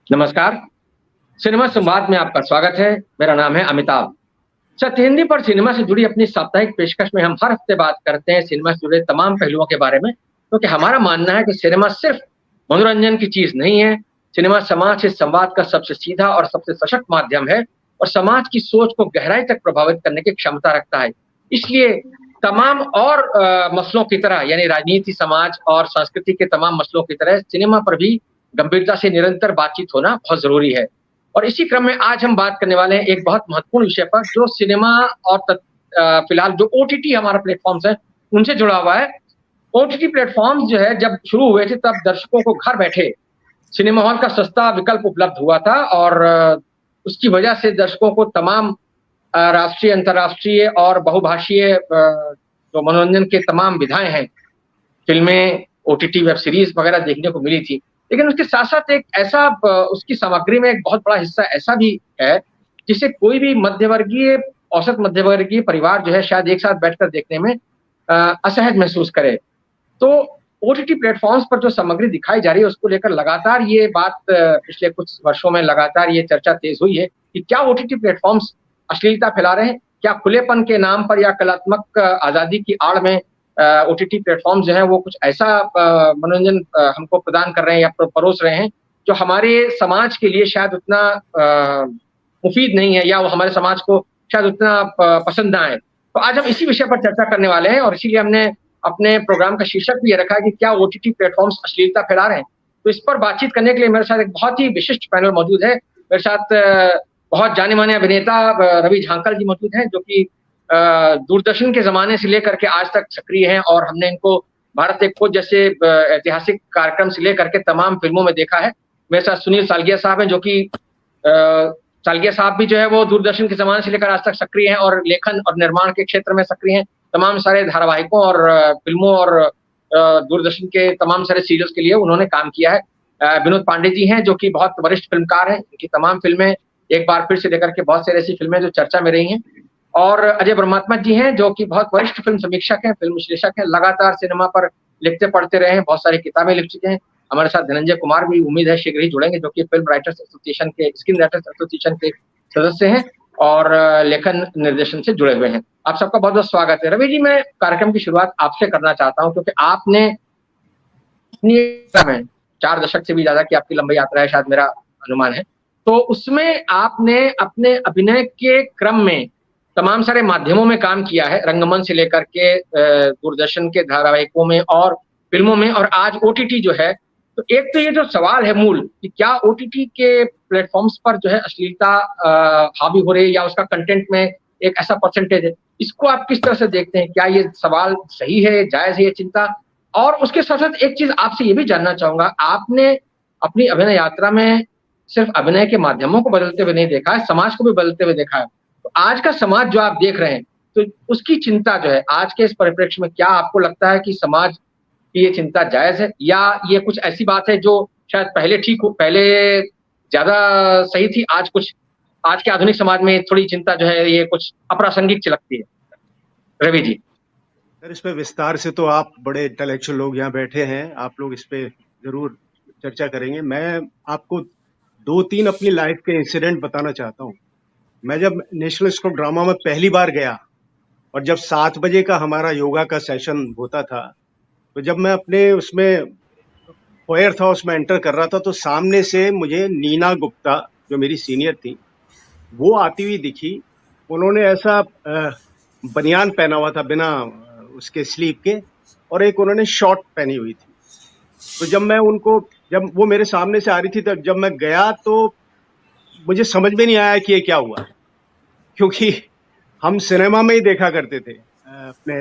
नमस्कार। सिनेमा संवाद में आपका स्वागत है। मेरा नाम है अमिताभ। सत्य हिंदी पर सिनेमा से जुड़ी अपनी साप्ताहिक पेशकश में हम हर हफ्ते बात करते हैं सिनेमा से जुड़े तमाम पहलुओं के बारे में, क्योंकि हमारा मानना है कि सिनेमा सिर्फ मनोरंजन की चीज नहीं है। सिनेमा समाज से संवाद का सबसे सीधा और सबसे सशक्त माध्यम है और समाज की सोच को गहराई तक प्रभावित करने की क्षमता रखता है। इसलिए तमाम और मसलों की तरह यानी राजनीति, समाज और संस्कृति के तमाम मसलों की तरह सिनेमा पर भी गंभीरता से निरंतर बातचीत होना बहुत ज़रूरी है। और इसी क्रम में आज हम बात करने वाले हैं एक बहुत महत्वपूर्ण विषय पर जो सिनेमा और फिलहाल जो ओटीटी हमारा प्लेटफ़ॉर्म्स है, उनसे जुड़ा हुआ है। ओटीटी प्लेटफ़ॉर्म्स जो है जब शुरू हुए थे तब दर्शकों को घर बैठे सिनेमा हॉल का सस्ता विकल्प उपलब्ध हुआ था और उसकी वजह से दर्शकों को तमाम राष्ट्रीय, अंतर्राष्ट्रीय और बहुभाषीय जो मनोरंजन के तमाम विधाएँ हैं, फ़िल्में, ओटीटी वेब सीरीज़ वगैरह देखने को मिली थी। लेकिन उसके साथ-साथ एक ऐसा उसकी सामग्री में एक बहुत बड़ा हिस्सा ऐसा भी है, जिसे कोई भी मध्यवर्गीय, औसत मध्यवर्गीय परिवार जो है शायद एक साथ बैठकर देखने में असहज महसूस करे। तो ओटीटी प्लेटफ़ॉर्म्स पर जो सामग्री दिखाई जा रही है, उसको लेकर लगातार ये बात पिछले कुछ वर्षों में लगातार ये चर्चा तेज़ हुई है कि क्या ओटीटी प्लेटफ़ॉर्म्स अश्लीलता फैला रहे हैं? क्या खुलेपन के नाम पर या कलात्मक आज़ादी की आड़ में ओटीटी प्लेटफ़ॉर्म जो हैं वो कुछ ऐसा मनोरंजन हमको प्रदान कर रहे हैं या परोस रहे हैं, जो हमारे समाज के लिए शायद उतना मुफ़ीद नहीं है या वो हमारे समाज को शायद उतना पसंद ना आए। तो आज हम इसी विषय पर चर्चा करने वाले हैं और इसीलिए हमने अपने प्रोग्राम का शीर्षक भी ये रखा है कि क्या ओटीटी प्लेटफ़ॉर्म्स अश्लीलता फैला रहे हैं? तो इस पर बातचीत करने के लिए मेरे साथ एक बहुत ही विशिष्ट पैनल मौजूद है। मेरे साथ बहुत जाने-माने अभिनेता रवि झांकल जी मौजूद हैं, जो कि दूरदर्शन के ज़माने से लेकर के आज तक सक्रिय हैं और हमने इनको भारत एक खोज जैसे ऐतिहासिक कार्यक्रम से लेकर के तमाम फ़िल्मों में देखा है। मेरे साथ सुनील सालगिया साहब हैं, जो कि सालगिया साहब भी जो है वो दूरदर्शन के ज़माने से लेकर आज तक सक्रिय हैं और लेखन और निर्माण के क्षेत्र में सक्रिय हैं। तमाम सारे धारावाहिकों और फ़िल्मों और दूरदर्शन के तमाम सारे सीरियल्स के लिए उन्होंने काम किया है। विनोद पांडे जी हैं, जो कि बहुत वरिष्ठ फ़िल्मकार हैं। उनकी तमाम फ़िल्में एक बार फिर से लेकर के बहुत सारी ऐसी फ़िल्में जो चर्चा में रही हैं। और अजय ब्रह्मात्मा जी हैं, जो कि बहुत वरिष्ठ फ़िल्म समीक्षक हैं, फ़िल्म विश्लेषक हैं, लगातार सिनेमा पर लिखते पढ़ते रहे हैं, बहुत सारी किताबें लिख चुके हैं। हमारे साथ धनंजय कुमार भी उम्मीद है शीघ्र ही जुड़ेंगे, जो कि फ़िल्म राइटर्स एसोसिएशन के स्क्रीन राइटर्स एसोसिएशन के सदस्य हैं और लेखन निर्देशन से जुड़े हुए हैं। आप सबका बहुत-बहुत स्वागत है। रवि जी, मैं कार्यक्रम की शुरुआत आपसे करना चाहता हूँ क्योंकि आपने अपनी 4 दशक से भी ज़्यादा की आपकी लंबी यात्रा है, शायद मेरा अनुमान है। तो उसमें आपने अपने अभिनय के क्रम में तमाम सारे माध्यमों में काम किया है, रंगमंच से लेकर के दूरदर्शन के धारावाहिकों में और फ़िल्मों में और आज ओटीटी जो है। तो एक तो ये जो सवाल है मूल कि क्या ओटीटी के प्लेटफ़ॉर्म्स पर जो है अश्लीलता हावी हो रही है या उसका कंटेंट में एक ऐसा परसेंटेज है, इसको आप किस तरह से देखते हैं? क्या ये सवाल सही है, जायज़ है ये चिंता? और उसके साथ-साथ एक चीज़ आपसे ये भी जानना चाहूँगा, आपने अपनी अभिनय यात्रा में सिर्फ़ अभिनय के माध्यमों को बदलते हुए नहीं देखा है, समाज को भी बदलते हुए देखा है। तो आज का समाज जो आप देख रहे हैं, तो उसकी चिंता जो है आज के इस परिप्रेक्ष्य में क्या आपको लगता है कि समाज की ये चिंता जायज़ है या ये कुछ ऐसी बात है जो शायद पहले ठीक हो पहले ज़्यादा सही थी, आज के आधुनिक समाज में थोड़ी चिंता जो है ये कुछ अप्रासंगिक सी लगती है? रवि जी। सर, इस पे विस्तार से तो आप बड़े इंटेलेक्चुअल लोग यहाँ बैठे हैं, आप लोग इस पे ज़रूर चर्चा करेंगे। मैं आपको 2-3 अपनी लाइफ़ के इंसिडेंट बताना चाहता हूँ। मैं जब नेशनल स्कूल ड्रामा में पहली बार गया और जब 7 बजे का हमारा योगा का सेशन होता था, तो जब मैं अपने उसमें फोयर था उसमें एंटर कर रहा था, तो सामने से मुझे नीना गुप्ता, जो मेरी सीनियर थी, वो आती हुई दिखी। उन्होंने ऐसा बनियान पहना हुआ था बिना उसके स्लीव के और एक उन्होंने शॉर्ट पहनी हुई थी। तो जब वो मेरे सामने से आ रही थी, तब जब मैं गया तो मुझे समझ में नहीं आया कि ये क्या हुआ, क्योंकि हम सिनेमा में ही देखा करते थे। अपने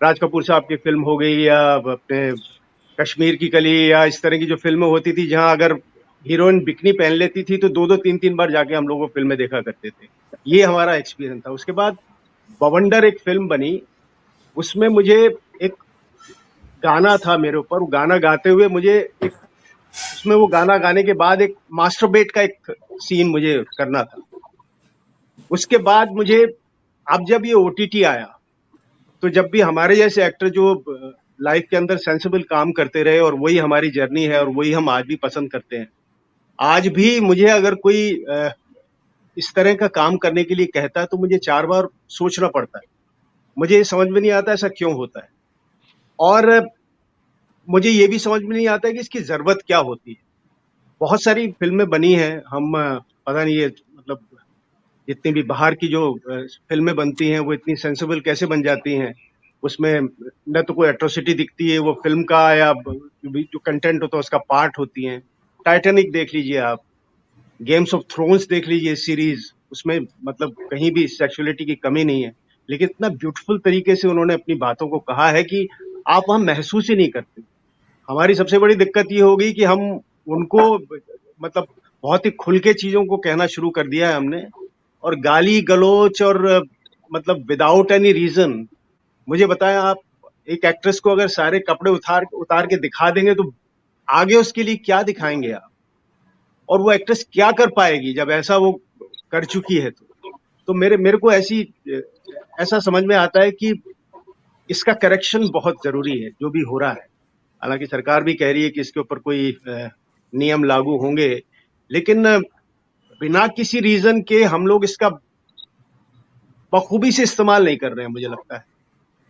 राज कपूर साहब की फिल्म हो गई या अपने कश्मीर की कली या इस तरह की जो फिल्में होती थी, जहां अगर हीरोइन बिकनी पहन लेती थी तो 2-2 3-3 बार जाके हम लोग वो फिल्में देखा करते थे। ये हमारा एक्सपीरियंस था। उसके बाद बवंडर एक फिल्म बनी, उसमें मुझे एक गाना था मेरे ऊपर, वो गाना गाते हुए मुझे उसमें वो गाना गाने के बाद एक मास्टरबेट का एक सीन मुझे करना था। उसके बाद अब जब ये ओटीटी आया, तो जब भी हमारे जैसे एक्टर जो लाइफ के अंदर सेंसिबल काम करते रहे और वही हमारी जर्नी है और वही हम आज भी पसंद करते हैं, आज भी मुझे अगर कोई इस तरह का काम करने के लिए कहता है तो मुझे 4 बार सोचना पड़ता है। मुझे समझ में नहीं आता ऐसा क्यों होता है, और मुझे ये भी समझ में नहीं आता है कि इसकी ज़रूरत क्या होती है। बहुत सारी फ़िल्में बनी हैं, हम पता नहीं, ये मतलब जितनी भी बाहर की जो फ़िल्में बनती हैं वो इतनी सेंसिबल कैसे बन जाती हैं। उसमें न तो कोई एट्रोसिटी दिखती है वो फ़िल्म का, या जो कंटेंट होता है उसका पार्ट होती हैं। टाइटैनिक देख लीजिए आप, गेम्स ऑफ थ्रोन्स देख लीजिए सीरीज़, उसमें मतलब कहीं भी सेक्सुअलिटी की कमी नहीं है। लेकिन इतना ब्यूटीफुल तरीके से उन्होंने अपनी बातों को कहा है कि आप वहाँ महसूस ही नहीं करते। हमारी सबसे बड़ी दिक्कत ये हो गई कि हम उनको मतलब बहुत ही खुल के चीज़ों को कहना शुरू कर दिया है हमने, और गाली-गलौच और मतलब विदाउट एनी रीज़न। मुझे बताएँ आप, एक एक्ट्रेस को अगर सारे कपड़े उतार के दिखा देंगे तो आगे उसके लिए क्या दिखाएँगे आप? और वो एक्ट्रेस क्या कर पाएगी जब ऐसा वो कर चुकी है तो? तो मेरे को ऐसा समझ में आता है कि इसका करेक्शन बहुत ज़रूरी है, जो भी हो रहा है। हालाँकि सरकार भी कह रही है कि इसके ऊपर कोई नियम लागू होंगे, लेकिन बिना किसी रीज़न के हम लोग इसका बखूबी से इस्तेमाल नहीं कर रहे हैं, मुझे लगता है।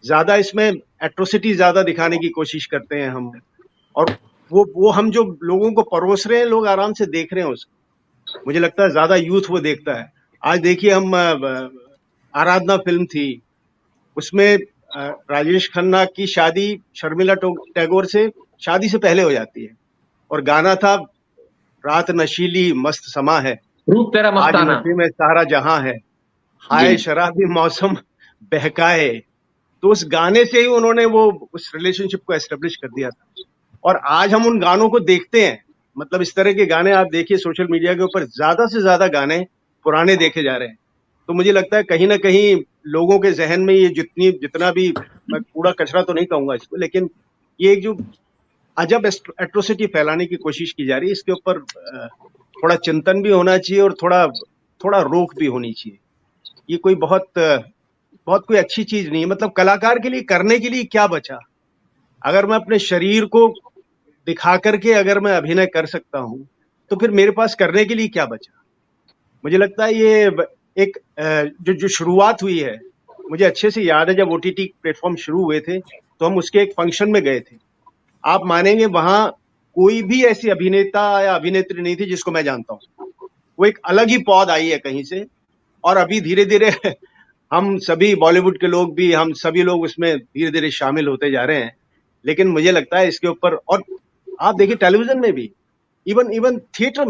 ज़्यादा इसमें एट्रोसिटी ज़्यादा दिखाने की कोशिश करते हैं हम, और वो हम जो लोगों को परोस रहे हैं, लोग आराम से देख रहे हैं उसको। मुझे लगता है ज़्यादा यूथ वो देखता है। आज देखिए, हम आराधना फ़िल्म थी, उसमें राजेश खन्ना की शादी शर्मिला टैगोर से शादी से पहले हो जाती है, और गाना था रात नशीली मस्त समा है, रूप तेरा आज मस्ताना। नशे में सारा जहां है, जी। हाय शराबी मौसम बहकाए। तो उस गाने से ही उन्होंने वो उस रिलेशनशिप को एस्टेब्लिश कर दिया था। और आज हम उन गानों को देखते हैं, मतलब इस तरह के गाने आप देखिए सोशल मीडिया के ऊपर, ज्यादा से ज्यादा गाने पुराने देखे जा रहे हैं। तो मुझे लगता है कहीं ना कहीं लोगों के जहन में ये जितना भी, मैं कूड़ा कचरा तो नहीं कहूंगा इसको, लेकिन ये एक जो अजब एट्रोसिटी फैलाने की कोशिश की जा रही है, इसके ऊपर थोड़ा चिंतन भी होना चाहिए, और थोड़ा थोड़ा रोक भी होनी चाहिए। ये कोई बहुत कोई अच्छी चीज नहीं है। मतलब कलाकार के लिए करने के लिए क्या बचा? अगर मैं अपने शरीर को दिखा करके अगर मैं अभिनय कर सकता हूं, तो फिर मेरे पास करने के लिए क्या बचा? मुझे लगता है ये एक जो शुरुआत हुई है, मुझे अच्छे से याद है जब ओटीटी प्लेटफॉर्म शुरू हुए थे, तो हम उसके एक फंक्शन में गए थे। आप मानेंगे, वहां कोई भी ऐसी अभिनेता या अभिनेत्री नहीं थी जिसको मैं जानता हूं। वो एक अलग ही पौध आई है कहीं से, और अभी धीरे धीरे हम सभी बॉलीवुड के लोग भी, हम सभी लोग उसमें धीरे धीरे शामिल होते जा रहे हैं। लेकिन मुझे लगता है इसके ऊपर, और आप देखिए टेलीविजन में भी, इवन इवन थिएटर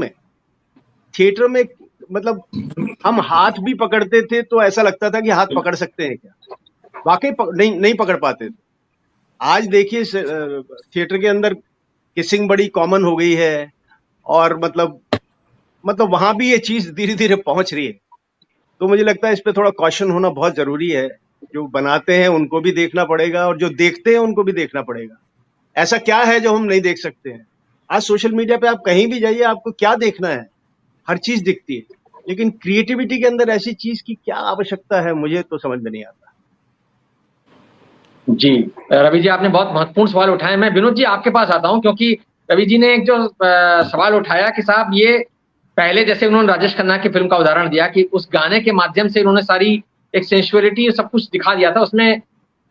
में मतलब हम हाथ भी पकड़ते थे तो ऐसा लगता था कि हाथ पकड़ सकते हैं क्या? वाकई नहीं पकड़ पाते थे। आज देखिए थिएटर के अंदर किसिंग बड़ी कॉमन हो गई है, और मतलब वहां भी ये चीज धीरे धीरे पहुंच रही है। तो मुझे लगता है इस पे थोड़ा कॉशन होना बहुत जरूरी है। जो बनाते हैं उनको भी देखना पड़ेगा, और जो देखते हैं उनको भी देखना पड़ेगा। ऐसा क्या है जो हम नहीं देख सकते हैं? आज सोशल मीडिया पे आप कहीं भी जाइए, आपको क्या देखना है? हर चीज दिखती है, लेकिन क्रिएटिविटी के अंदर ऐसी चीज की क्या आवश्यकता है, मुझे तो समझ में नहीं आता। जी, रवि जी आपने बहुत महत्वपूर्ण सवाल उठाए। मैं विनोद जी आपके पास आता हूं, क्योंकि रवि जी ने एक जो सवाल उठाया कि साहब ये पहले जैसे उन्होंने राजेश खन्ना की फिल्म का उदाहरण दिया कि उस गाने के माध्यम से उन्होंने सारी एक सेंसुअलिटी सब कुछ दिखा दिया था, उसमें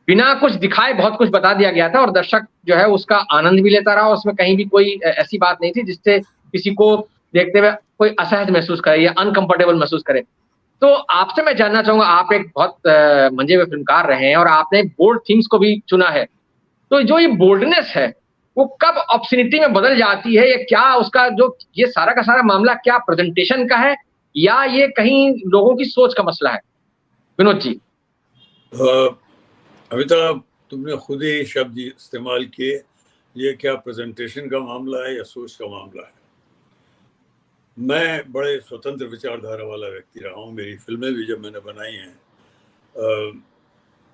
बिना कुछ दिखाए बहुत कुछ बता दिया गया था, और दर्शक जो है उसका आनंद भी लेता रहा। उसमें कहीं भी कोई ऐसी बात नहीं थी जिससे किसी को देखते हुए कोई असहज महसूस करे या अनकंफर्टेबल महसूस करे। तो आपसे मैं जानना चाहूंगा, आप एक बहुत मंजे हुए फिल्मकार रहे हैं और आपने बोल्ड थीम्स को भी चुना है, तो जो ये बोल्डनेस है वो कब ऑब्सनिटी में बदल जाती है? या क्या उसका जो ये सारा का सारा मामला क्या प्रेजेंटेशन का है, या ये कहीं लोगों की सोच का मसला है? विनोद जी। अमिताभ, तुमने खुद ही शब्द इस्तेमाल किए, ये क्या प्रेजेंटेशन का मामला है या सोच का मामला है। मैं बड़े स्वतंत्र विचारधारा वाला व्यक्ति रहा हूँ। मेरी फिल्में भी जब मैंने बनाई हैं,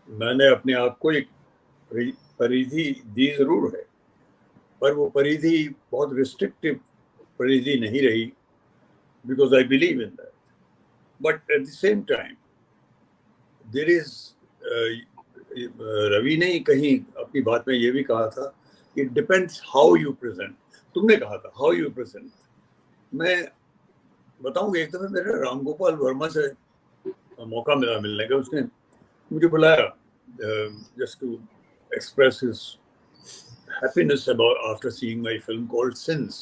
मैंने अपने आप को एक परिधि दी ज़रूर है, पर वो परिधि बहुत रिस्ट्रिक्टिव परिधि नहीं रही, because I believe in that. But at the same time there is, Ravi ने कहीं अपनी बात में ये भी कहा था, it depends how you present. तुमने कहा था हाउ यू प्रेजेंट। मैं बताऊंगा, एक दफे मेरे राम गोपाल वर्मा से मौका मिला मिलने का। उसने मुझे बुलाया just to express his happiness about after seeing my film called Sins.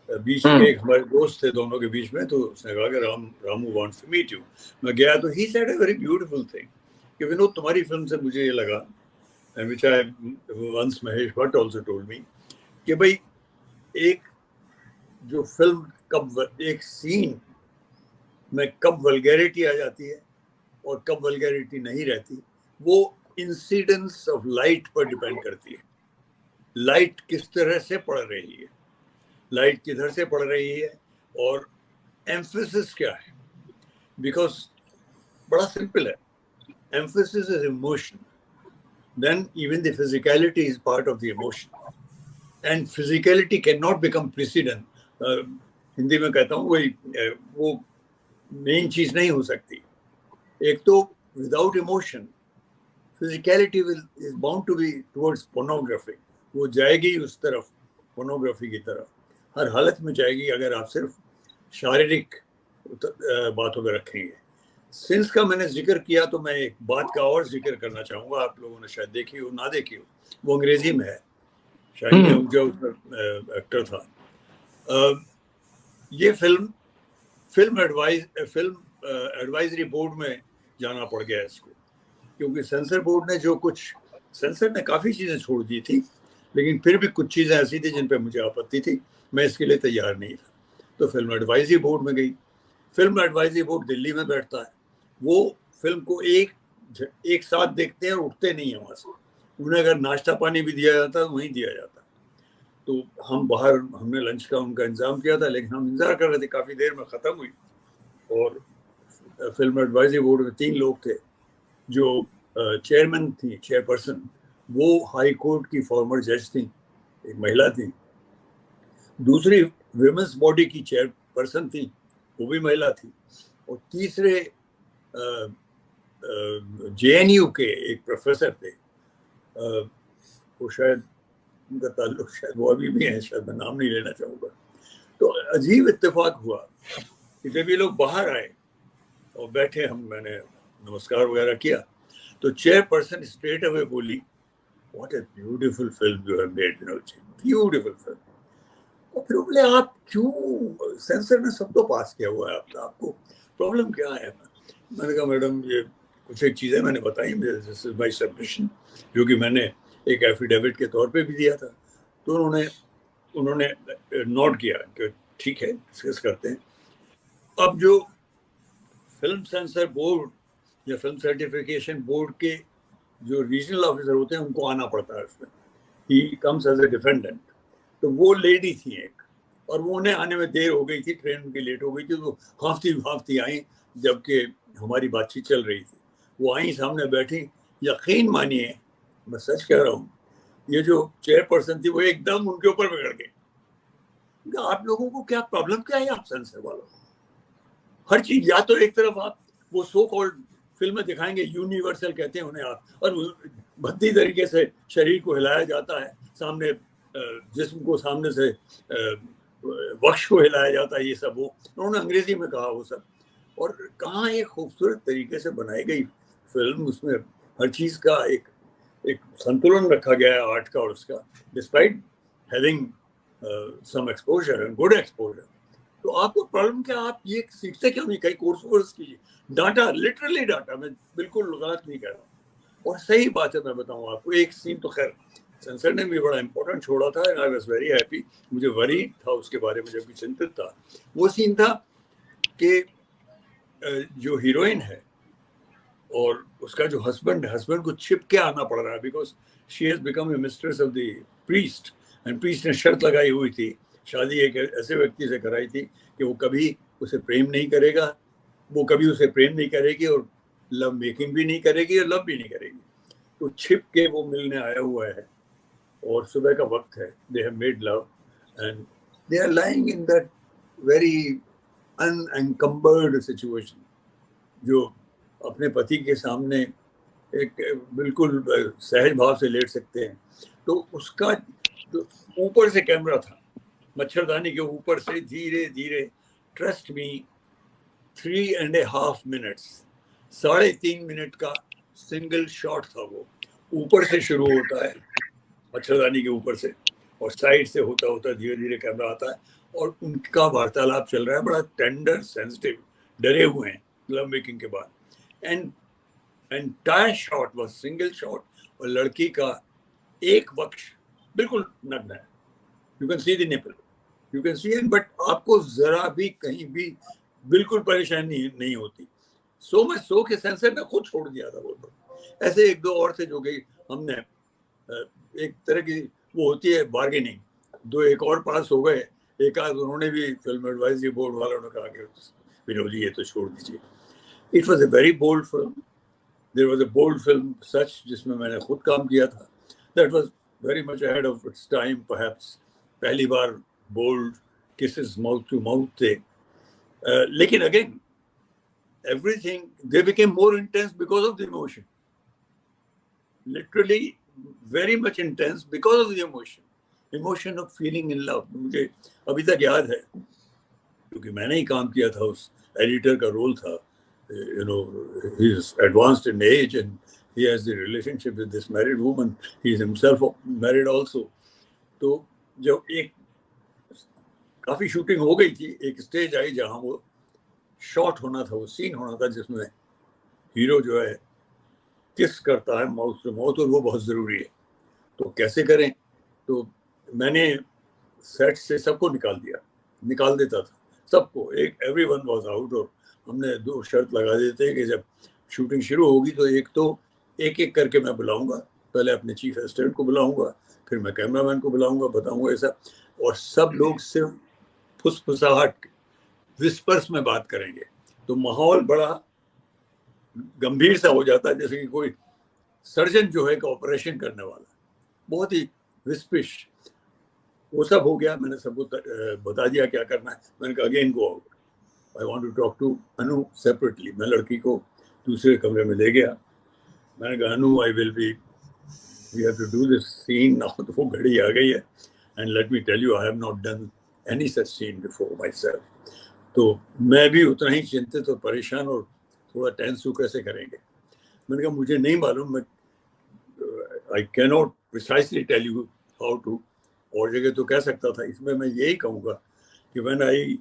बीच के एक हमारे दोस्त थे दोनों के बीच में, तो उसने कहा कि Ramu wants to meet you. मैं गया तो he said a very beautiful thing कि विनोद, तुम्हारी फिल्म से मुझे ये लगा, and which I once Mahesh Bhatt also told me, कि भाई एक जो फिल्म कब एक सीन में कब वल्गैरिटी आ जाती है और कब वल्गैरिटी नहीं रहती, वो इंसिडेंस ऑफ लाइट पर डिपेंड करती है। लाइट किस तरह से पड़ रही है, लाइट किधर से पड़ रही है, और एम्फेसिस क्या है। बिकॉज बड़ा सिंपल है, emphasis is emotion, then even the physicality is part of the emotion, and physicality can not become president. Hindi में कहता हूँ वो मेन चीज नहीं हो सकती। एक तो without emotion physicality is bound to be towards pornography, वो जाएगी उस तरफ, पोर्नोग्राफी की तरफ हर हालत में जाएगी, अगर आप सिर्फ शारीरिक बातों में रखेंगे। सिंस का मैंने जिक्र किया तो मैं एक बात का और जिक्र करना चाहूँगा, आप लोगों ने शायद देखी हो ना देखी हो, वो अंग्रेजी में है, शाहीन आहूजा उसमें एक्टर था। ये फिल्म एडवाइजरी बोर्ड में जाना पड़ गया इसको, क्योंकि सेंसर बोर्ड ने जो कुछ, सेंसर ने काफ़ी चीज़ें छोड़ दी थी, लेकिन फिर भी कुछ चीज़ें ऐसी थी जिन पर मुझे आपत्ति थी, मैं इसके लिए तैयार नहीं था। तो फिल्म एडवाइजरी बोर्ड में गई। फिल्म एडवाइजरी बोर्ड दिल्ली में बैठता है, वो फिल्म को एक साथ देखते हैं और उठते नहीं है वहाँ से। उन्हें अगर नाश्ता पानी भी दिया जाता है वहीं दिया जाता। तो हम बाहर, हमने लंच का उनका इंतजाम किया था, लेकिन हम इंतजार कर रहे थे, काफ़ी देर में ख़त्म हुई। और फिल्म एडवाइजरी बोर्ड में 3 लोग थे। जो चेयरमैन थी, चेयरपर्सन, वो हाई कोर्ट की फॉर्मर जज थी, एक महिला थी। दूसरी विमेंस बॉडी की चेयरपर्सन थी, वो भी महिला थी। और तीसरे JNU के एक प्रोफेसर थे, वो शायद उनका ताल्लुक शायद वो अभी भी है, शायद मैं नाम नहीं लेना चाहूँगा। तो अजीब इत्तेफाक हुआ कि जब ये लोग बाहर आए और बैठे, मैंने नमस्कार वगैरह किया, तो चेयरपर्सन स्ट्रेट अवे बोली, what a beautiful film you have made Vinod ji, beautiful film. और फिर बोले, आप क्यों, सेंसर ने सब तो पास किया हुआ है, आपको प्रॉब्लम क्या है? मैंने कहा, मैडम ये कुछ एक चीज़ें मैंने बताई, दिस इज माय सबमिशन, जो कि मैंने एक एफिडेविट के तौर पे भी दिया था। तो उन्होंने नोट किया कि ठीक है, डिस्कस करते हैं। अब जो फिल्म सेंसर बोर्ड या फिल्म सर्टिफिकेशन बोर्ड के जो रीजनल ऑफिसर होते हैं, उनको आना पड़ता है उसमें, he comes as a defendant. तो वो लेडी थी एक, और वो उन्हें आने में देर हो गई थी, ट्रेन उनकी लेट हो गई थी, तो हाफती आई, जबकि हमारी बातचीत चल रही थी। वो आई, सामने बैठी, यकीन मानिए, मैं सच कह रहा हूँ, ये जो चेयरपर्सन थी वो एकदम उनके ऊपर बिगड़ गई। आप लोगों को क्या प्रॉब्लम क्या है, आप सेंसर वालों, हर चीज या तो एक तरफ आप वो सो कॉल्ड फिल्में दिखाएंगे, यूनिवर्सल कहते हैं उन्हें आप, और भद्दी तरीके से शरीर को हिलाया जाता है, सामने जिस्म को सामने से वक्ष को हिलाया जाता है, ये सब वो उन्होंने अंग्रेजी में कहा वो सब। और कहाँ एक खूबसूरत तरीके से बनाई गई फिल्म, उसमें हर चीज़ का एक संतुलन रखा गया है आर्ट का और उसका, despite having some exposure and good exposure. तो आपको प्रॉब्लम क्या, आप ये सीखते क्यों नहीं? कई कोर्स कीजिए, डाटा, लिटरली डाटा, मैं बिल्कुल गलत नहीं कह रहा। और सही बात है, मैं बताऊँ आपको, एक सीन तो खैर सेंसर ने भी बड़ा इंपॉर्टेंट छोड़ा था, and I was very happy. मुझे वरी था उसके बारे में, जब भी चिंतित था। वो सीन था कि जो हीरोइन है और उसका जो हस्बैंड को छिप के आना पड़ रहा है, because she has become a mistress of the priest, and priest ने शर्त लगाई हुई थी, शादी एक ऐसे व्यक्ति से कराई थी कि वो कभी उसे प्रेम नहीं करेगा, वो कभी उसे प्रेम नहीं करेगी, और लव मेकिंग भी नहीं करेगी, और लव भी नहीं करेगी। तो छिप के वो मिलने आया हुआ है, और सुबह का वक्त है, they have made love and they are lying in that very unencumbered situation, जो अपने पति के सामने एक बिल्कुल सहज भाव से लेट सकते हैं। तो उसका ऊपर से कैमरा था, मच्छरदानी के ऊपर से धीरे धीरे, ट्रस्ट मी, 3.5 मिनट्स, 3.5 मिनट का सिंगल शॉट था वो। ऊपर से शुरू होता है मच्छरदानी के ऊपर से, और साइड से होता होता धीरे धीरे कैमरा आता है, और उनका वार्तालाप चल रहा है, बड़ा टेंडर, सेंसिटिव, डरे हुए हैं लव मेकिंग के बाद। And entire shot was single shot, और लड़की का एक वक्ष बिल्कुल नग्न है, you can see the nipple, you can see it, but आपको जरा भी कहीं भी बिल्कुल परेशानी नहीं होती। सो मच सो के सेंसर ने खुद छोड़ दिया था वो। ऐसे एक दो और थे जो कि हमने एक तरह की वो होती है बार्गेनिंग, दो एक और पास हो गए, एक आध उन्होंने भी, फिल्म एडवाइजरी बोर्ड वालों ने कहा कि विनोद जी ये तो छोड़ दीजिए। It was a very bold film, there was a bold film such, जिसमें मैंने खुद काम किया था, that was very much ahead of its time perhaps. पहली बार bold kisses mouth to mouth थे, लेकिन again everything, they became more intense because of the emotion, literally very much intense because of the emotion of feeling in love। मुझे अभी तक याद है, क्योंकि मैंने ही काम किया था, उस एडिटर का रोल था, you know, he is advanced in age and he has the relationship with this married woman, he is himself married also। तो जब एक काफी शूटिंग हो गई थी, एक स्टेज आई जहां वो शॉट होना था, वो सीन होना था जिसमें हीरो जो है किस करता है माउथ टू माउथ, और वो बहुत ज़रूरी है। तो कैसे करें, तो मैंने सेट से सबको निकाल देता था सबको, एक एवरीवन वाज आउट, और हमने दो शर्त लगा देते हैं कि जब शूटिंग शुरू होगी तो एक एक करके मैं बुलाऊंगा, पहले अपने चीफ असिस्टेंट को बुलाऊंगा, फिर मैं कैमरामैन को बुलाऊंगा, बताऊंगा ऐसा, और सब लोग सिर्फ फुसफुसाहट, विस्पर्स में बात करेंगे, तो माहौल बड़ा गंभीर सा हो जाता है, जैसे कि कोई सर्जन जो है का ऑपरेशन करने वाला, बहुत ही विस्पिश। वो सब हो गया, मैंने सबको बता दिया क्या करना है। मैंने कहा again go out, I want to talk to Anu separately. मैं लड़की को दूसरे कमरे में ले गया, मैंने कहा Anu I will be, we have to do this scene now. तो वो घड़ी आ गई है, and let me tell you I have not done any such scene before myself. तो मैं भी उतना ही चिंतित और परेशान और थोड़ा टेंस हूँ, कैसे करेंगे। मैंने कहा मुझे नहीं मालूम, मैं I can not precisely tell you how to, और जगह तो कह सकता था, इसमें मैं यही कहूँगा कि when I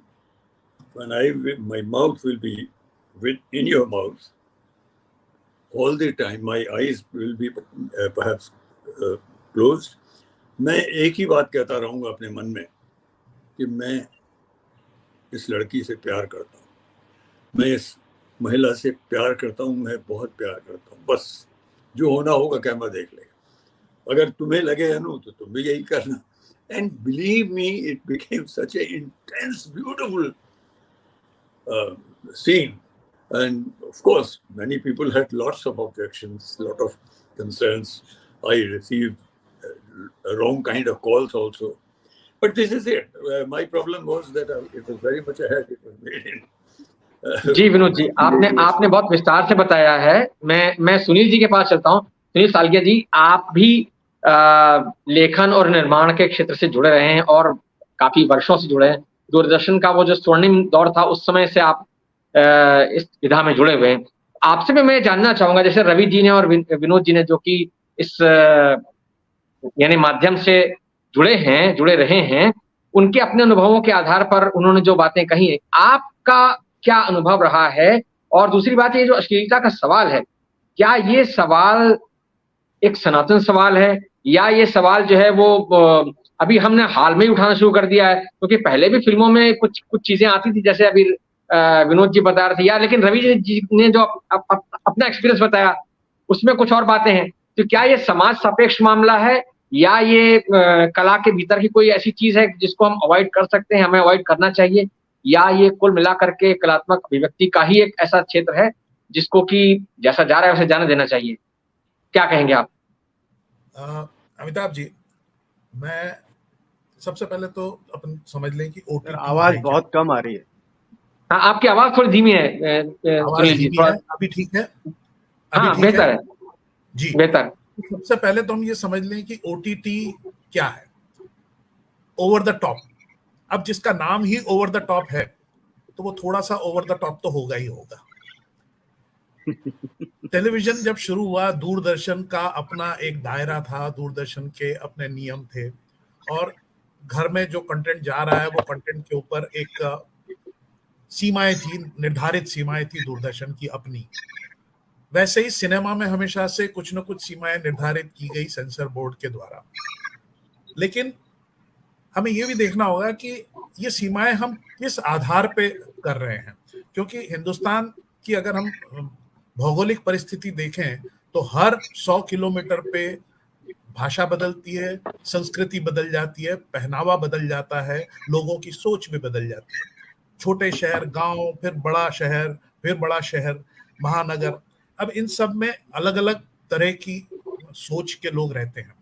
my mouth will be in your mouth all the time, my eyes will be perhaps closed। मैं एक ही बात कहता रहूँगा अपने मन में कि मैं इस लड़की से प्यार करता हूँ, मैं इस महिला से प्यार करता हूँ, मैं बहुत प्यार करता हूँ। बस जो होना होगा कैमरा देख लेगा, अगर तुम्हें लगे अनु तो तुम भी यही करना। And believe me, it became such A intense beautiful scene, and of course many people had lots of objections, lot of concerns. I received wrong kind of calls also, but this is it। My problem was that it was very much ahead, it was made in जी विनोद जी, आपने बहुत विस्तार से बताया है। मैं सुनील जी के पास चलता हूँ। सुनील सालगिया जी, आप भी लेखन और निर्माण के क्षेत्र से जुड़े रहे हैं और काफी वर्षों से जुड़े हैं। दूरदर्शन का वो जो स्वर्णिम दौर था, उस समय से आप इस विधा में जुड़े हुए हैं। आपसे भी मैं जानना चाहूंगा, जैसे रवि जी ने और विनोद जी ने जो कि इस यानी माध्यम से जुड़े रहे हैं, उनके अपने अनुभवों के आधार पर उन्होंने जो बातें कही है, आपका क्या अनुभव रहा है? और दूसरी बात, ये जो अश्लीलता का सवाल है, क्या ये सवाल एक सनातन सवाल है, या ये सवाल जो है वो अभी हमने हाल में ही उठाना शुरू कर दिया है? क्योंकि पहले भी फिल्मों में कुछ चीजें आती थी, जैसे अभी विनोद जी बता रहे थे, या लेकिन रवि जी ने जो अपना एक्सपीरियंस बताया, उसमें कुछ और बातें हैं। तो क्या ये समाज सापेक्ष मामला है, या ये कला के भीतर की कोई ऐसी चीज है जिसको हम अवॉइड कर सकते हैं, हमें अवॉइड करना चाहिए, या ये कुल मिलाकर के कलात्मक अभिव्यक्ति का ही एक ऐसा क्षेत्र है जिसको कि जैसा जा रहा है वैसे जाने देना चाहिए? क्या कहेंगे आप? अमिताभ जी, मैं सबसे पहले तो अपन समझ लें कि ओटीटी आवाज बहुत कम आ रही है। हाँ, आपकी आवाज थोड़ी धीमी है सुनील जी, थोड़ा। अभी ठीक है? हाँ, बेहतर है जी, बेहतर। सबसे पहले तो हम ये समझ लें कि ओटीटी क्या है। ओवर द टॉप अब जिसका नाम ही ओवर द टॉप है तो वो थोड़ा सा ओवर द टॉप तो होगा ही होगा। टेलीविजन जब शुरू हुआ, दूरदर्शन का अपना एक दायरा था, दूरदर्शन के अपने नियम थे, और घर में जो कंटेंट जा रहा है वो कंटेंट के ऊपर एक सीमाएं थी, निर्धारित सीमाएं थी दूरदर्शन की अपनी। वैसे ही सिनेमा में हमेशा से कुछ न कुछ सीमाएं निर्धारित की गई सेंसर बोर्ड के द्वारा। लेकिन हमें ये भी देखना होगा कि ये सीमाएं हम किस आधार पे कर रहे हैं, क्योंकि हिंदुस्तान की अगर हम भौगोलिक परिस्थिति देखें तो हर 100 किलोमीटर पे भाषा बदलती है, संस्कृति बदल जाती है, पहनावा बदल जाता है, लोगों की सोच भी बदल जाती है। छोटे शहर, गांव, फिर बड़ा शहर, फिर बड़ा शहर, महानगर, अब इन सब में अलग अलग तरह की सोच के लोग रहते हैं।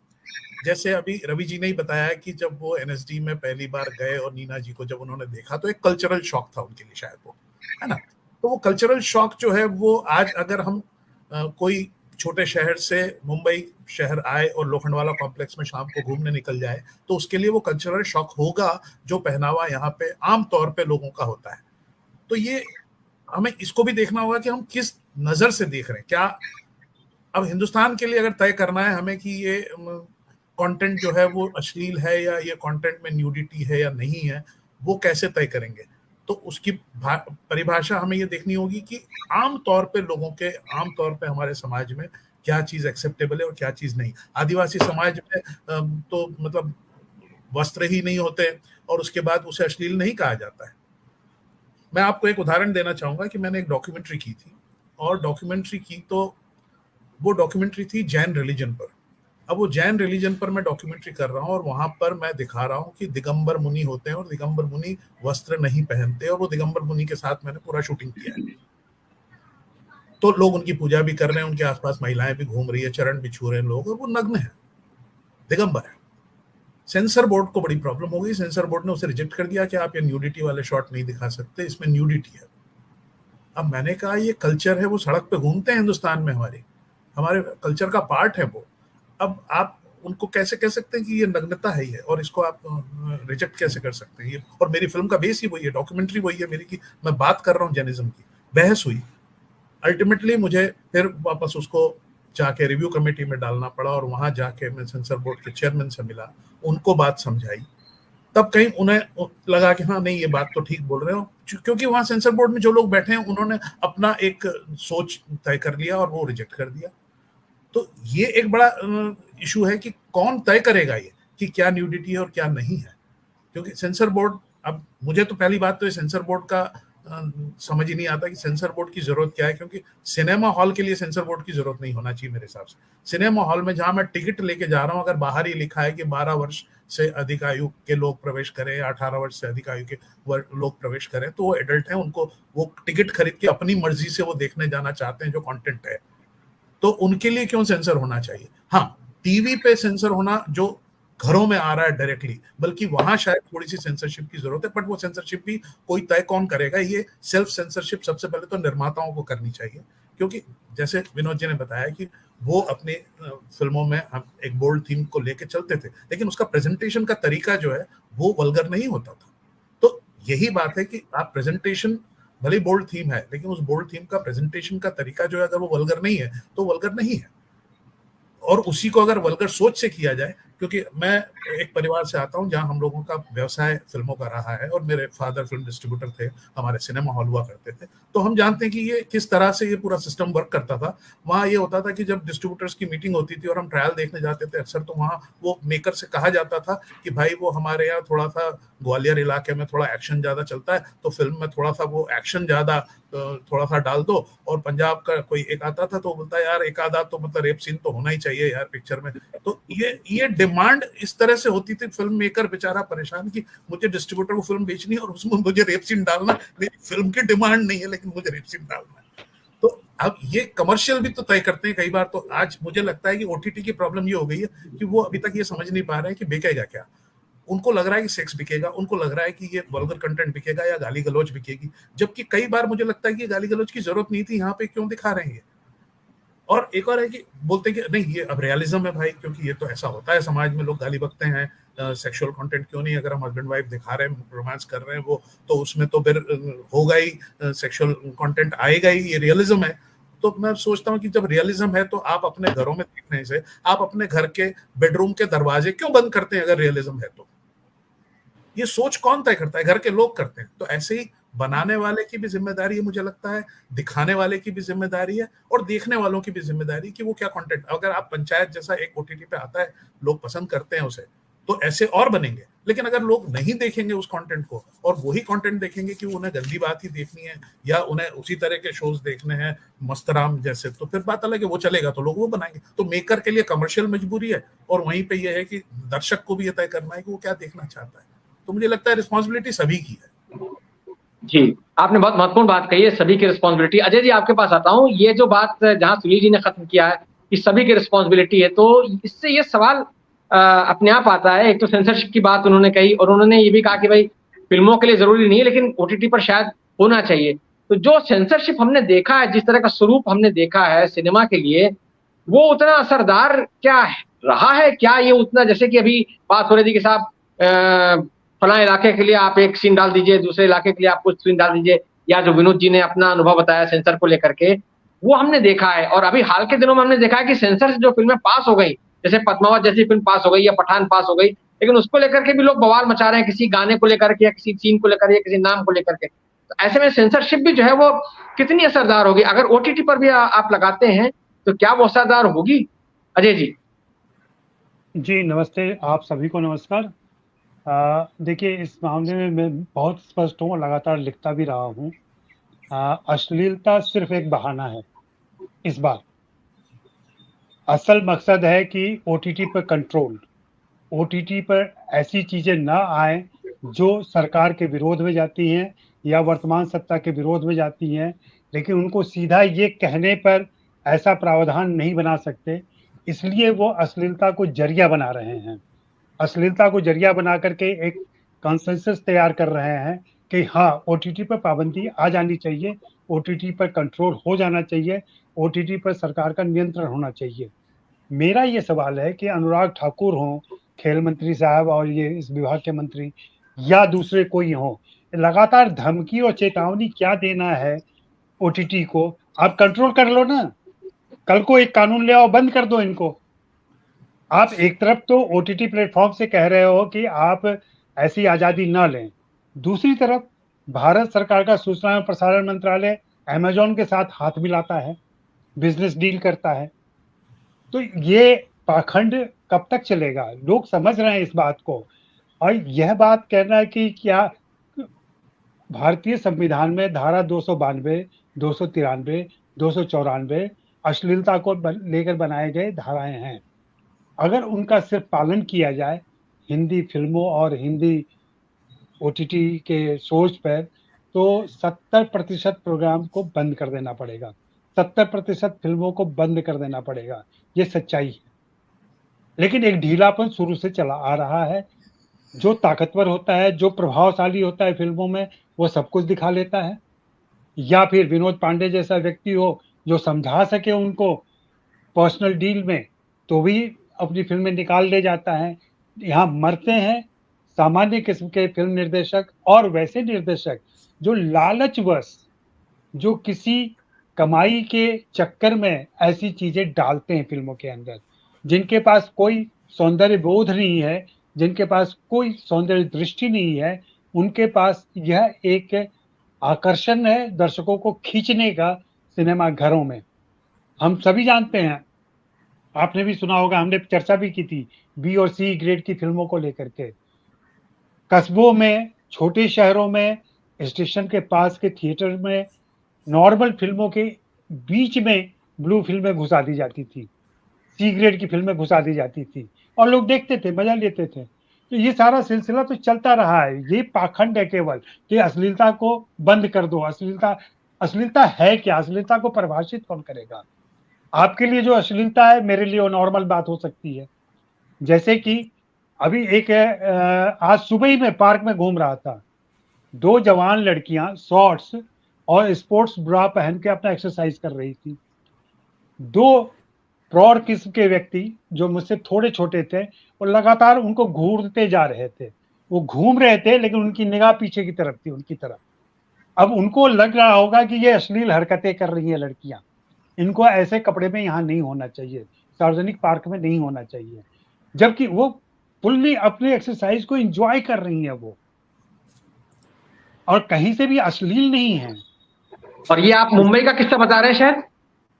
जैसे अभी रवि जी ने ही बताया कि जब वो एनएसडी में पहली बार गए और नीना जी को जब उन्होंने देखा तो एक कल्चरल शॉक था उनके लिए, शायद वो, है ना। तो वो कल्चरल शॉक जो है वो आज अगर हम कोई छोटे शहर से मुंबई शहर आए और लोखंडवाला कॉम्प्लेक्स में शाम को घूमने निकल जाए तो उसके लिए वो कल्चरल शॉक होगा, जो पहनावा यहाँ पे आम तौर पे लोगों का होता है। तो ये हमें इसको भी देखना होगा कि हम किस नजर से देख रहे हैं। क्या अब हिंदुस्तान के लिए अगर तय करना है हमें कि ये कंटेंट जो है वो अश्लील है या ये कंटेंट में न्यूडिटी है या नहीं है, वो कैसे तय करेंगे? तो उसकी परिभाषा हमें ये देखनी होगी कि आम तौर पे लोगों के, आम तौर पे हमारे समाज में क्या चीज एक्सेप्टेबल है और क्या चीज नहीं। आदिवासी समाज में तो मतलब वस्त्र ही नहीं होते और उसके बाद उसे अश्लील नहीं कहा जाता है। मैं आपको एक उदाहरण देना चाहूंगा कि मैंने एक डॉक्यूमेंट्री की थी, और डॉक्यूमेंट्री की तो वो डॉक्यूमेंट्री थी जैन रिलीजन पर। अब वो जैन रिलीजन पर मैं डॉक्यूमेंट्री कर रहा हूँ और वहां पर मैं दिखा रहा हूँ कि दिगंबर मुनि होते हैं और दिगंबर मुनि वस्त्र नहीं पहनते, और वो दिगंबर मुनि के साथ मैंने पूरा शूटिंग किया है। तो लोग उनकी पूजा भी कर रहे हैं, उनके आसपास महिलाएं भी घूम रही है, चरण भी छू रहे हैं लोग, और वो नग्न है, दिगंबर है। सेंसर बोर्ड को बड़ी प्रॉब्लम हो गई, सेंसर बोर्ड ने उसे रिजेक्ट कर दिया कि आप ये न्यूडिटी वाले शॉट नहीं दिखा सकते, इसमें न्यूडिटी है। अब मैंने कहा ये कल्चर है, वो सड़क पे घूमते हैं हिंदुस्तान में, हमारे कल्चर का पार्ट है वो। अब आप उनको कैसे कह सकते हैं कि ये नग्नता है ही है, और इसको आप रिजेक्ट कैसे कर सकते हैं? ये, और मेरी फिल्म का बेस ही वही है, डॉक्यूमेंट्री वही है मेरी, की मैं बात कर रहा हूँ जैनिज्म की। बहस हुई, अल्टीमेटली मुझे फिर वापस उसको जाके रिव्यू कमेटी में डालना पड़ा, और वहां जाके मैं सेंसर बोर्ड के चेयरमैन से मिला, उनको बात समझाई, तब कहीं उन्हें लगा कि हाँ नहीं ये बात तो ठीक बोल रहे हो, क्योंकि वहां सेंसर बोर्ड में जो लोग बैठे हैं उन्होंने अपना एक सोच तय कर लिया और वो रिजेक्ट कर दिया। तो ये एक बड़ा इशू है कि कौन तय करेगा ये कि क्या न्यूडिटी है और क्या नहीं है, क्योंकि सेंसर बोर्ड, अब मुझे तो पहली बात तो ये सेंसर बोर्ड का समझ ही नहीं आता कि सेंसर बोर्ड की जरूरत क्या है, क्योंकि सिनेमा हॉल के लिए सेंसर बोर्ड की जरूरत नहीं होना चाहिए मेरे हिसाब से। सिनेमा हॉल में जहां मैं टिकट लेके जा रहा हूं, अगर बाहर ही लिखा है कि 12 वर्ष से अधिक आयु के लोग प्रवेश करें या 18 वर्ष से अधिक आयु के लोग प्रवेश करें, तो वो एडल्ट हैं, उनको वो टिकट खरीद के अपनी मर्जी से वो देखने जाना चाहते हैं जो कंटेंट है, तो उनके लिए क्यों सेंसर होना चाहिए? हाँ, टीवी पे सेंसर होना जो घरों में आ रहा है डायरेक्टली, बल्कि वहां शायद थोड़ी सी सेंसरशिप की जरूरत है, बट वो सेंसरशिप भी कोई तय कौन करेगा? ये सेल्फ सेंसरशिप सबसे पहले तो निर्माताओं को करनी चाहिए, क्योंकि जैसे विनोद जी ने बताया कि वो अपने फिल्मों में हम एक बोल्ड थीम को लेके चलते थे, लेकिन उसका प्रेजेंटेशन का तरीका जो है वो वल्गर नहीं होता था। तो यही बात है कि आप प्रेजेंटेशन, भले बोल्ड थीम है, लेकिन उस बोल्ड थीम का प्रेजेंटेशन का तरीका जो है अगर वो वल्गर नहीं है तो वल्गर नहीं है, और उसी को अगर वल्गर सोच से किया जाए, क्योंकि मैं एक परिवार से आता हूं जहां हम लोगों का व्यवसाय फिल्मों का रहा है, और मेरे फादर फिल्म डिस्ट्रीब्यूटर थे, हमारे सिनेमा हॉल हुआ करते थे, तो हम जानते हैं कि ये किस तरह से ये पूरा सिस्टम वर्क करता था। वहाँ ये होता था कि जब डिस्ट्रीब्यूटर्स की मीटिंग होती थी और हम ट्रायल देखने जाते थे अक्सर, तो वहाँ वो मेकर से कहा जाता था कि भाई वो हमारे यहाँ थोड़ा सा ग्वालियर इलाके में थोड़ा एक्शन ज्यादा चलता है, तो फिल्म में थोड़ा सा वो एक्शन ज्यादा थोड़ा सा डाल दो। और पंजाब का कोई एक आता था तो बोलता है यार एक आधा तो मतलब रेप सीन तो होना ही चाहिए यार पिक्चर में। तो ये डिमांड इस तरह से होती थी, फिल्म मेकर बेचारा परेशान कि मुझे डिस्ट्रीब्यूटर को फिल्म बेचनी है और उसमें मुझे रेप सीन डालना, मेरी फिल्म की डिमांड नहीं है लेकिन मुझे रेप सीन डालना है। तो अब ये कमर्शियल भी तो तय करते हैं कई बार। तो आज मुझे लगता है कि ओटीटी की प्रॉब्लम ये हो गई है कि वो अभी तक ये समझ नहीं पा रहे हैं कि बिकेगा क्या। उनको लग रहा है कि सेक्स बिकेगा, उनको लग रहा है कि ये वल्गर कंटेंट बिकेगा या गाली गलौज बिकेगी, जबकि कई बार मुझे लगता है कि गाली गलौज की जरूरत नहीं थी, यहाँ पे क्यों दिखा रहे हैं। और एक और है कि बोलते हैं कि नहीं ये अब रियलिज्म है भाई, क्योंकि ये तो ऐसा होता है समाज में, लोग गाली बकते हैं, सेक्सुअल कंटेंट क्यों नहीं, अगर हम हस्बैंड वाइफ दिखा रहे हैं, रोमांस कर रहे हैं वो, तो उसमें तो फिर होगा ही, सेक्सुअल कंटेंट आएगा ही, ये रियलिज्म है। तो मैं सोचता हूँ कि जब रियलिज्म है तो आप अपने घरों में देखने से, आप अपने घर के बेडरूम के दरवाजे क्यों बंद करते हैं? अगर रियलिज्म है तो ये सोच कौन तय करता है? घर के लोग करते हैं। तो ऐसे ही बनाने वाले की भी जिम्मेदारी है, मुझे लगता है, दिखाने वाले की भी जिम्मेदारी है, और देखने वालों की भी जिम्मेदारी कि वो क्या कंटेंट, अगर आप पंचायत जैसा एक ओटीटी पे आता है, लोग पसंद करते हैं उसे, तो ऐसे और बनेंगे। लेकिन अगर लोग नहीं देखेंगे उस कंटेंट को और वही कंटेंट देखेंगे कि उन्हें गंदी बात ही देखनी है या उन्हें उसी तरह के शोज देखने हैं मस्तराम जैसे, तो फिर बात अलग है, वो चलेगा तो लोग वो बनाएंगे। तो मेकर के लिए कमर्शियल मजबूरी है, और वहीं पे ये है कि दर्शक को भी ये तय करना है कि वो क्या देखना चाहता है। तो मुझे लगता है रिस्पॉन्सिबिलिटी सभी की है। जी, आपने बहुत महत्वपूर्ण बात कही है, सभी की रिस्पॉन्सिबिलिटी। अजय जी, आपके पास आता हूँ। ये जो बात जहाँ सुनील जी ने खत्म किया है कि सभी की रिस्पॉन्सिबिलिटी है, तो इससे ये सवाल अपने आप आता है। एक तो सेंसरशिप की बात उन्होंने कही, और उन्होंने ये भी कहा कि भाई फिल्मों के लिए जरूरी नहीं है, लेकिन ओटीटी पर शायद होना चाहिए। तो जो सेंसरशिप हमने देखा है, जिस तरह का स्वरूप हमने देखा है सिनेमा के लिए, वो उतना असरदार क्या रहा है? क्या ये उतना, जैसे कि अभी बात हो रही थी कि साहब फला इलाके के लिए आप एक सीन डाल दीजिए, दूसरे इलाके के लिए आप कुछ सीन डाल दीजिए, या जो विनोद जी ने अपना अनुभव बताया सेंसर को लेकर के, वो हमने देखा है। और अभी हाल के दिनों में हमने देखा है कि सेंसर से जो फिल्में पास हो गई, जैसे पद्मावत जैसी फिल्म पास हो गई या पठान पास हो गई, लेकिन उसको लेकर के भी लोग बवाल मचा रहे हैं, किसी गाने को लेकर के या किसी सीन को लेकर या किसी नाम को लेकर के। तो ऐसे में सेंसरशिप भी जो है वो कितनी असरदार होगी? अगर ओटीटी पर भी आप लगाते हैं तो क्या वो असरदार होगी? अजय जी। जी नमस्ते, आप सभी को नमस्कार। देखिए, इस मामले में मैं बहुत स्पष्ट हूँ, लगातार लिखता भी रहा हूँ। अश्लीलता सिर्फ एक बहाना है इस बार। असल मकसद है कि ओटीटी पर कंट्रोल, ओटीटी पर ऐसी चीजें ना आए जो सरकार के विरोध में जाती हैं या वर्तमान सत्ता के विरोध में जाती हैं, लेकिन उनको सीधा ये कहने पर ऐसा प्रावधान नहीं बना सकते, इसलिए वो अश्लीलता को जरिया बना रहे हैं। अश्लीलता को जरिया बना करके एक कंसेंसस तैयार कर रहे हैं कि हाँ, ओटीटी पर पाबंदी आ जानी चाहिए, ओटीटी पर कंट्रोल हो जाना चाहिए, ओटीटी पर सरकार का नियंत्रण होना चाहिए। मेरा ये सवाल है कि अनुराग ठाकुर हों, खेल मंत्री साहब और ये इस विभाग के मंत्री, या दूसरे कोई हों, लगातार धमकी और चेतावनी क्या देना है ओटीटी को? आप कंट्रोल कर लो ना, कल को एक कानून ले आओ, बंद कर दो इनको। आप एक तरफ तो ओटीटी प्लेटफॉर्म से कह रहे हो कि आप ऐसी आज़ादी ना लें, दूसरी तरफ भारत सरकार का सूचना एवं प्रसारण मंत्रालय अमेजॉन के साथ हाथ मिलाता है, बिजनेस डील करता है। तो ये पाखंड कब तक चलेगा? लोग समझ रहे हैं इस बात को। और यह बात कहना कि क्या भारतीय संविधान में धारा 292, 293, 294 अश्लीलता को लेकर बनाए गए धाराएं हैं। अगर उनका सिर्फ पालन किया जाए हिंदी फिल्मों और हिंदी ओटीटी के शोज पर, तो 70% प्रोग्राम को बंद कर देना पड़ेगा, 70% फिल्मों को बंद कर देना पड़ेगा। ये सच्चाई है। लेकिन एक ढीलापन शुरू से चला आ रहा है। जो ताकतवर होता है, जो प्रभावशाली होता है फिल्मों में, वो सब कुछ दिखा लेता है, या फिर विनोद पांडे जैसा व्यक्ति हो जो समझा सके उनको पर्सनल डील में, तो भी अपनी फिल्में निकाल ले जाता है। यहाँ मरते हैं सामान्य किस्म के फिल्म निर्देशक और वैसे निर्देशक जो लालचवश, जो किसी कमाई के चक्कर में ऐसी चीजें डालते हैं फिल्मों के अंदर, जिनके पास कोई सौंदर्य बोध नहीं है, जिनके पास कोई सौंदर्य दृष्टि नहीं है, उनके पास यह एक आकर्षण है दर्शकों को खींचने का सिनेमा घरों में। हम सभी जानते हैं, आपने भी सुना होगा, हमने चर्चा भी की थी बी और सी ग्रेड की फिल्मों को लेकर के। कस्बों में, छोटे शहरों में, स्टेशन के पास के थिएटर में नॉर्मल फिल्मों के बीच में ब्लू फिल्में घुसा दी जाती थी, सी ग्रेड की फिल्में घुसा दी जाती थी, और लोग देखते थे, मजा लेते थे। तो ये सारा सिलसिला तो चलता रहा है। ये पाखंड है केवल कि अश्लीलता को बंद कर दो। अश्लीलता है क्या? अश्लीलता को परिभाषित कौन करेगा? आपके लिए जो अश्लीलता है, मेरे लिए वो नॉर्मल बात हो सकती है। जैसे कि अभी एक आज सुबह ही मैं पार्क में घूम रहा था, 2 जवान लड़कियां शॉर्ट्स और स्पोर्ट्स ब्रा पहन के अपना एक्सरसाइज कर रही थी। 2 प्रौढ़ किस्म के व्यक्ति जो मुझसे थोड़े छोटे थे, वो लगातार उनको घूरते जा रहे थे। वो घूम रहे थे लेकिन उनकी निगाह पीछे की तरफ थी, उनकी तरफ। अब उनको लग रहा होगा कि ये अश्लील हरकतें कर रही हैं लड़कियां, इनको ऐसे कपड़े में यहाँ नहीं होना चाहिए, सार्वजनिक पार्क में नहीं होना चाहिए, जबकि वो फुल्ली अपने एक्सरसाइज को एंजॉय कर रही हैं वो, और कहीं से भी अश्लील नहीं है। और ये आप मुंबई का किस्सा बता रहे हैं शायद?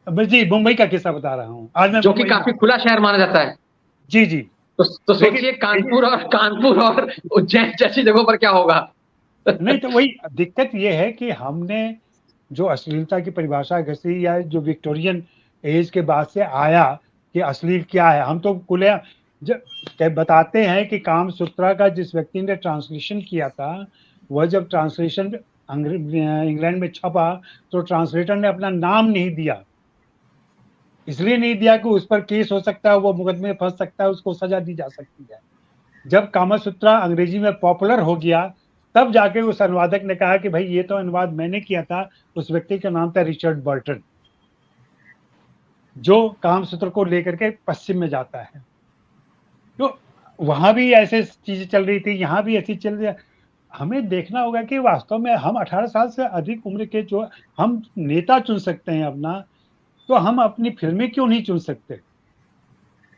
जी, मुंबई का किस्सा बता रहा हूँ आज मैं, जो कि काफी खुला शहर माना जाता है। जी जी। तो सोचिए कानपुर और उज्जैन जैसी जगहों पर क्या होगा। नहीं तो वही दिक्कत ये है कि हमने जो अश्लीलता की परिभाषा घसी, या जो विक्टोरियन एज के बाद से आया कि अश्लील क्या है, हम तो खुले जब बताते हैं कि कामसूत्रा का जिस व्यक्ति ने ट्रांसलेशन किया था, वह जब ट्रांसलेशन इंग्लैंड में छपा तो ट्रांसलेटर ने अपना नाम नहीं दिया। इसलिए नहीं दिया कि उस पर केस हो सकता है, वो मुकदमे में फंस सकता है, उसको सजा दी जा सकती है। जब कामसूत्रा अंग्रेजी में पॉपुलर हो गया, तब जाके उस अनुवादक ने कहा कि भाई ये तो अनुवाद मैंने किया था, उस व्यक्ति का नाम था रिचर्ड बर्टन, जो कामसूत्र को लेकर के पश्चिम में जाता है। तो वहां भी ऐसे चीजें चल रही थी, यहाँ भी ऐसी चल रही है। हमें देखना होगा कि वास्तव में हम 18 साल से अधिक उम्र के जो हम नेता चुन सकते हैं अपना, तो हम अपनी फिल्में क्यों नहीं चुन सकते?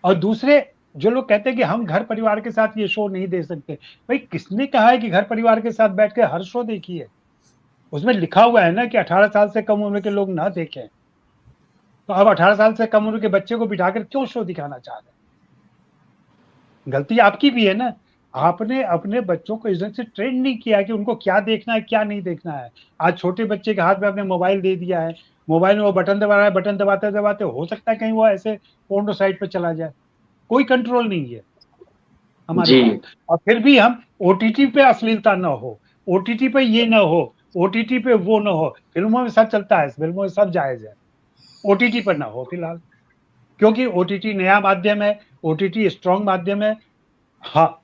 और दूसरे जो लोग कहते हैं कि हम घर परिवार के साथ ये शो नहीं दे सकते, भाई किसने कहा है कि घर परिवार के साथ बैठ के हर शो देखिए? उसमें लिखा हुआ है ना कि 18 साल से कम उम्र के लोग ना देखें। तो अब 18 साल से कम उम्र के बच्चे को बिठाकर क्यों शो दिखाना चाह रहे हैं? गलती आपकी भी है ना, आपने अपने बच्चों को इस ढंग से ट्रेन नहीं किया कि उनको क्या देखना है क्या नहीं देखना है। आज छोटे बच्चे के हाथ में आपने मोबाइल दे दिया है, मोबाइल में वो बटन दबा रहा है, बटन दबाते दबाते हो सकता है कहीं वो ऐसे पोर्नो साइट पर चला जाए, कोई कंट्रोल नहीं है हमारे पास। और फिर भी हम ओटीटी पे अश्लीलता ना हो, ओटीटी पे ये ना हो, ओटीटी पे वो ना हो। फिल्मों में सब चलता है, फिल्मों में सब जायज है, ओटीटी पर ना हो फिलहाल, क्योंकि ओटीटी नया माध्यम है, ओटीटी स्ट्रॉन्ग माध्यम है। हाँ,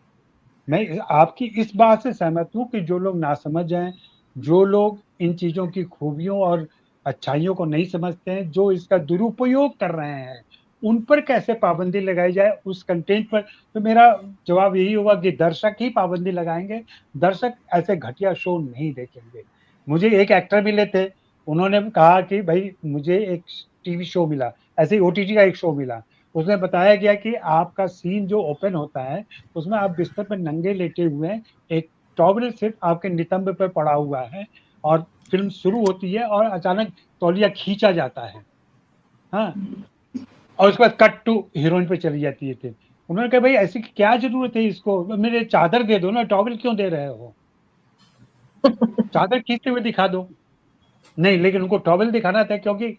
मैं आपकी इस बात से सहमत हूँ कि जो लोग नासमझ हैं, जो लोग इन चीजों की खूबियों और अच्छाइयों को नहीं समझते हैं, जो इसका दुरुपयोग कर रहे हैं, उन पर कैसे पाबंदी लगाई जाए उस कंटेंट पर। तो मेरा जवाब यही होगा कि दर्शक ही पाबंदी लगाएंगे, दर्शक ऐसे घटिया शो नहीं देखेंगे। मुझे एक एक्टर मिले थे, उन्होंने कहा कि भाई मुझे एक टीवी शो मिला, ऐसे ही ओटीटी का एक शो मिला, उसमें बताया गया कि आपका सीन जो ओपन होता है उसमें आप बिस्तर पर नंगे लेटे हुए हैं, एक टॉवल सिर्फ आपके नितंब पर पड़ा हुआ है, और फिल्म शुरू होती है और अचानक तौलिया खींचा जाता है, हाँ, और उसके बाद कट टू हीरोइन पे चली जाती है फिर। उन्होंने कहा भाई ऐसी क्या जरूरत है इसको, मेरे चादर दे दो ना, टॉवल क्यों दे रहे हो? चादर खींचते हुए दिखा दो। नहीं, लेकिन उनको टॉवल दिखाना था, क्योंकि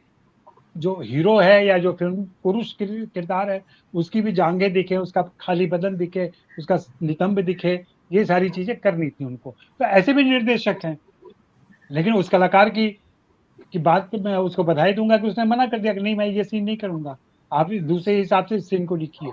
जो हीरो है या जो फिल्म पुरुष किरदार है उसकी भी जांघें दिखे, उसका खाली बदन दिखे, उसका नितंब दिखे, ये सारी चीजें करनी थी उनको। तो ऐसे भी निर्देशक हैं, लेकिन उस कलाकार की बात पे मैं उसको बधाई दूंगा कि उसने मना कर दिया कि नहीं मैं ये सीन नहीं करूंगा, आप दूसरे हिसाब से सीन को लिखिए।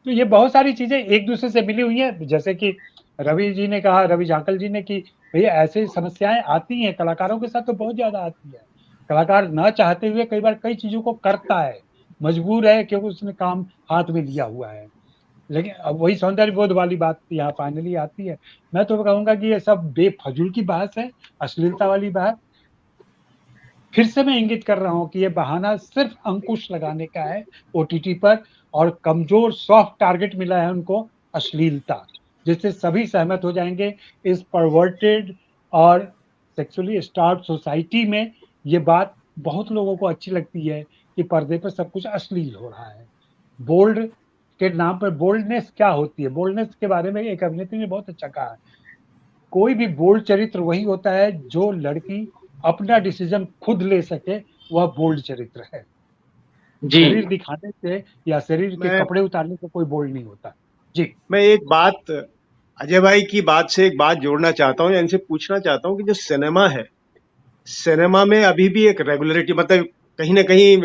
तो ये बहुत सारी चीजें एक दूसरे से मिली हुई है, जैसे कि रवि जी ने कहा, रवि झाकल जी ने, कि भैया ऐसी समस्याएं आती हैं कलाकारों के साथ, तो बहुत ज्यादा आती है। कलाकार न चाहते हुए कई बार कई चीजों को करता है, मजबूर है क्योंकि उसने काम हाथ में लिया हुआ है। लेकिन अब वही सौंदर्य बोध वाली बात यहाँ फाइनली आती है। मैं तो कहूंगा कि ये सब बेफजूल की बहस है, अश्लीलता वाली बहस। फिर से मैं इंगित कर रहा हूँ कि ये बहाना सिर्फ अंकुश लगाने का है ओटीटी पर, और कमजोर सॉफ्ट टारगेट मिला है उनको, अश्लीलता, जिससे सभी सहमत हो जाएंगे। इस परवर्टेड और सेक्सुअली स्टार्व्ड सोसाइटी में ये बात बहुत लोगों को अच्छी लगती है कि पर्दे पर सब कुछ अश्लील हो रहा है। बोल्ड के नाम पर बोल्डनेस क्या होती है, बोल्डनेस के बारे में एक अभिनेत्री ने बहुत अच्छा कहा, कोई भी बोल्ड चरित्र वही होता है जो लड़की अपना डिसीजन खुद ले सके, वह बोल्ड चरित्र है। शरीर दिखाने से या शरीर के कपड़े उतारने से कोई बोल्ड नहीं होता। जी, मैं एक बात अजय भाई की बात से एक बात जोड़ना चाहता हूँ, या इनसे पूछना चाहता हूँ कि जो सिनेमा है, सिनेमा में अभी भी एक रेगुलरिटी, मतलब कहीं ना कहीं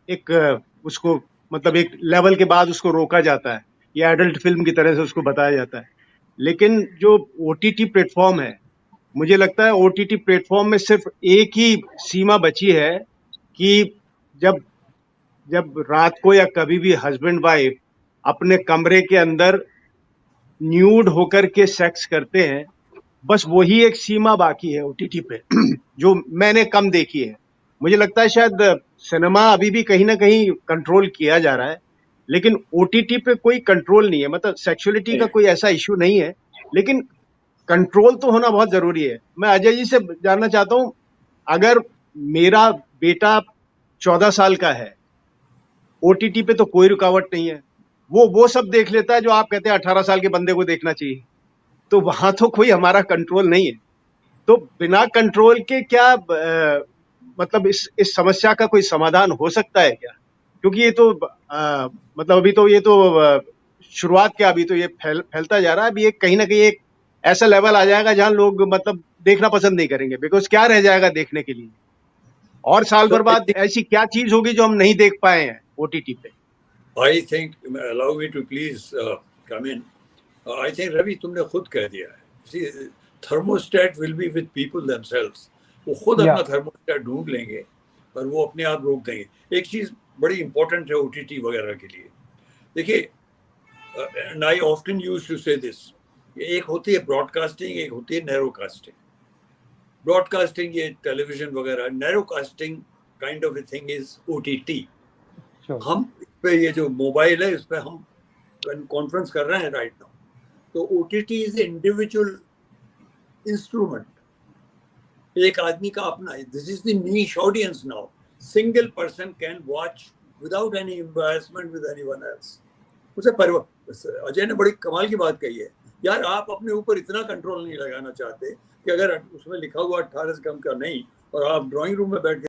एक उसको, मतलब एक लेवल के बाद उसको रोका जाता है, या एडल्ट फिल्म की तरह से उसको बताया जाता है। लेकिन जो ओटीटी प्लेटफॉर्म है, मुझे लगता है ओटीटी प्लेटफॉर्म में सिर्फ एक ही सीमा बची है कि जब जब रात को या कभी भी हस्बैंड वाइफ अपने कमरे के अंदर न्यूड होकर के सेक्स करते हैं, बस वही एक सीमा बाकी है ओटीटी पे जो मैंने कम देखी है। मुझे लगता है शायद सिनेमा अभी भी कहीं ना कहीं कंट्रोल किया जा रहा है, लेकिन ओटीटी पे कोई कंट्रोल नहीं है। मतलब सेक्सुअलिटी का कोई ऐसा इश्यू नहीं है, लेकिन कंट्रोल तो होना बहुत जरूरी है। मैं अजय जी से जानना चाहता हूं, अगर मेरा बेटा 14 साल का है, ओटीटी पे तो कोई रुकावट नहीं है, वो सब देख लेता है जो आप कहते हैं 18 साल के बंदे को देखना चाहिए, तो वहां तो कोई हमारा कंट्रोल नहीं है। तो बिना कंट्रोल के क्या मतलब इस समस्या का कोई समाधान हो सकता है क्या? क्योंकि ये तो मतलब अभी तो ये तो शुरुआत क्या, अभी तो ये फैलता जा रहा है। अभी एक कहीं ना कहीं एक ऐसा लेवल आ जाएगा जहां लोग मतलब देखना पसंद नहीं करेंगे, बिकॉज क्या रह जाएगा देखने के लिए? और साल भर बाद ऐसी क्या चीज होगी जो हम नहीं देख पाए हैं ओटीटी पे? I think, allow me to please come in. I think Ravi तुमने खुद कह दिया है, see, thermostat will be with people themselves. वो खुद अपना थर्मोस्टेट ढूंढ लेंगे और वो अपने आप रोक देंगे। एक चीज बड़ी इंपॉर्टेंट है ओटीटी वगैरह के लिए, देखिए, and I often used to say this, एक होती है ब्रॉडकास्टिंग, एक होती है नैरोकास्टिंग। ब्रॉडकास्टिंग ये टेलीविजन वगैरह, narrowcasting kind of a thing is OTT. हम पे ये जो मोबाइल है इस पे हम कॉन्फ्रेंस कर रहे हैं राइट नाउ, तो ओटीटी इज इंडिविजुअल इंस्ट्रूमेंट, एक आदमी का अपना, this is the niche audience now, single person can watch without any embarrassment with anyone else. उसे अजय ने बड़ी कमाल की बात कही है, यार आप अपने ऊपर इतना कंट्रोल नहीं लगाना चाहते कि अगर उसमें लिखा हुआ 18 से कम का नहीं और आप ड्राइंग रूम में बैठ के